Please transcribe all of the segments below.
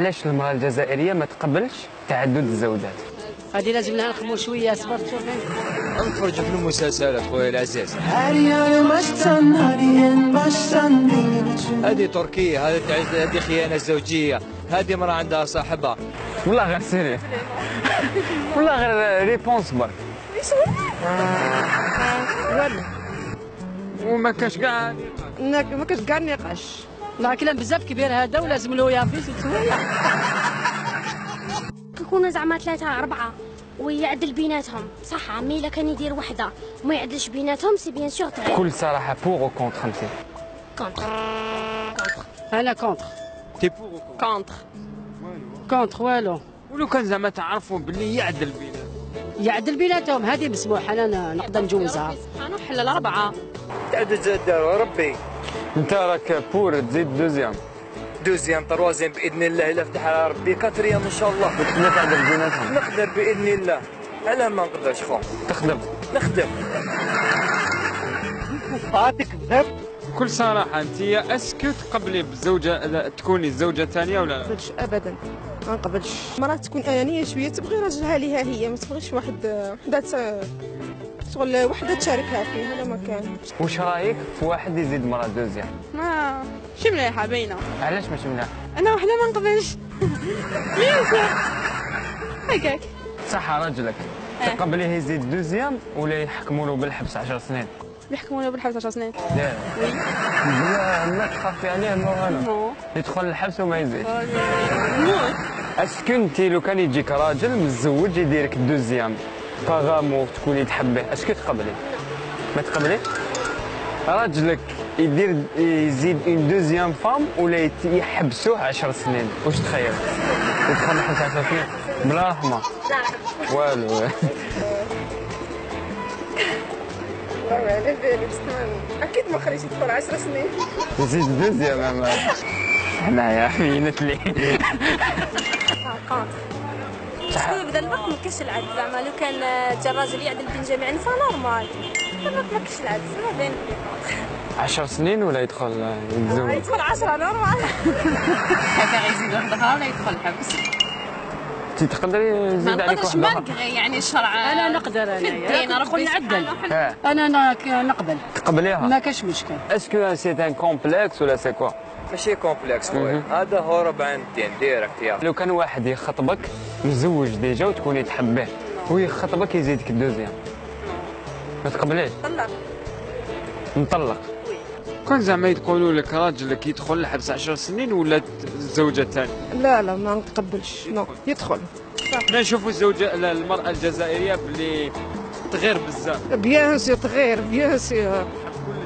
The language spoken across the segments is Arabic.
علاش المراه الجزائريه ما تقبلش تعدد الزوجات؟ هذه لازم لها نخدموا شويه صبر تشوف. نتفرجوا في المسلسلات خويا العزيز. هذه تركيه، هذه خيانه زوجيه، هذه مراه عندها صاحبها. والله غير سيري والله غير ريبونس برك. وما كاش كاع ما كاش كاع نقاش. لا كلام بزاف كبير هذا ولازم له يافيس وشويه. يكونوا زعما 3 4 ويعدل بيناتهم صح. عمي الا كان يدير وحده وما يعدلش بيناتهم سي بيان سور تغير. بكل صراحه بور او كونتر انت؟ كونتر. انا كونتر. تي بور كونتر. كونتر والو. ولو كان زعما تعرفوا باللي يعدل بيناتهم. يعدل بيناتهم هذه مسموح. انا نقدر نجوزها. انا نحلل 4. تعدد ربي. انت راك بور تزيد دوزيام تروازيام باذن الله الا فتح على ربي، كاتريام ان شاء الله. تقدر تعدل بيناتهم؟ نقدر باذن الله. علاه ما نقدرش خو؟ تخدم. نخدم. كذاب. بكل صراحه انت اسكو تقبلي بزوجه تكوني الزوجه الثانيه ولا لا؟ ما نقبلش ابدا، ما نقبلش. المراه تكون انانيه شويه، تبغي راجلها ليها هي، ما تبغيش شغل وحده تشاركها فيه. هذا ما كان. واش رايك في واحد يزيد مراه دوزيام؟ ماشي مليحه باينه. علاش ماشي مليح؟ انا وحده ما نقبلش. هكاك. صح راجلك تقبليه يزيد دوزيام ولا يحكموا له بالحبس 10 سنين؟ يحكموا له بالحبس 10 سنين. لا لا ما تخافي عليه ما يدخل الحبس وما يزيد. اسكو انت لو كان يجيك راجل متزوج يديرك دوزيام باغامو تكوني تحبيه اسكو تقبلي؟ ما تقبلي؟ راجلك يزيد اون دوزيام فام ولا يحبسوه 10 سنين واش تخيل؟ يدخل الحبس 10 سنين بلا رحمه والو. على بالي بس اكيد ما خليش يدخل 10 سنين. يزيد دوزيام حنايا حمينت لي. بدا الوقت ما كاش العدل زعما لو كان جا الراجل يعدل بين جميع فنورمال. الوقت ما كاش العدل ما بين 10 سنين ولا يدخل يتزوج؟ يدخل 10 نورمال. هكا غيزيد واحد اخر ولا يدخل الحبس. انت تقدري يزيد عليك واحد ما نقدرش يعني الشرع. انا نقدر انا ربي نعدل. ها. انا نقبل. تقبليها؟ ما كاش مشكل. اسكو سي ان كومبلكس ولا سي كوا؟ ماشي كومبلكس خويا، هذا هرب عن الدين ديريكت. يا لو كان واحد يخطبك مزوج ديجا وتكوني تحبيه ويخطبك يزيدك دوزيام ما تقبليش؟ نطلق. كون زعما يقولوا لك راجلك يدخل الحبس 10 سنين ولا الزوجه الثانيه؟ لا ما نتقبلش. نو يدخل. حنا نشوفوا الزوجه المراه الجزائريه باللي تغير بزاف. بيان سي تغير بيان سي.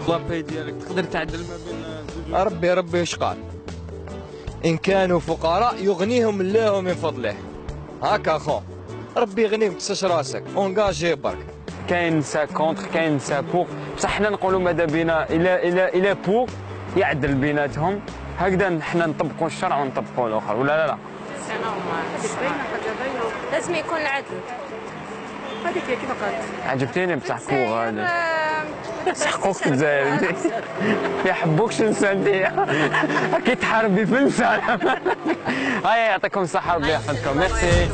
لاباي ديالك تقدر تعدل ما بين ربي ايش قال؟ ان كانوا فقراء يغنيهم الله من فضله. هاكا خو ربي يغنيهم تسش راسك اونجاجي برك. كاين سا كونتر كاين سا بور بصح حنا نقولوا ماذا بينا الى بور يعدل بيناتهم هكذا حنا نطبقوا الشرع ونطبقوا الاخر ولا لا؟ لازم يكون العدل. هذيك هي كيف قالت. عجبتيني بصح بور هذه سحقوك الجزائر انت ما يحبوكش نسى انت كي تحاربي في النساء. هيا يعطيكم الصحه ربي يحفظكم. ميرسي.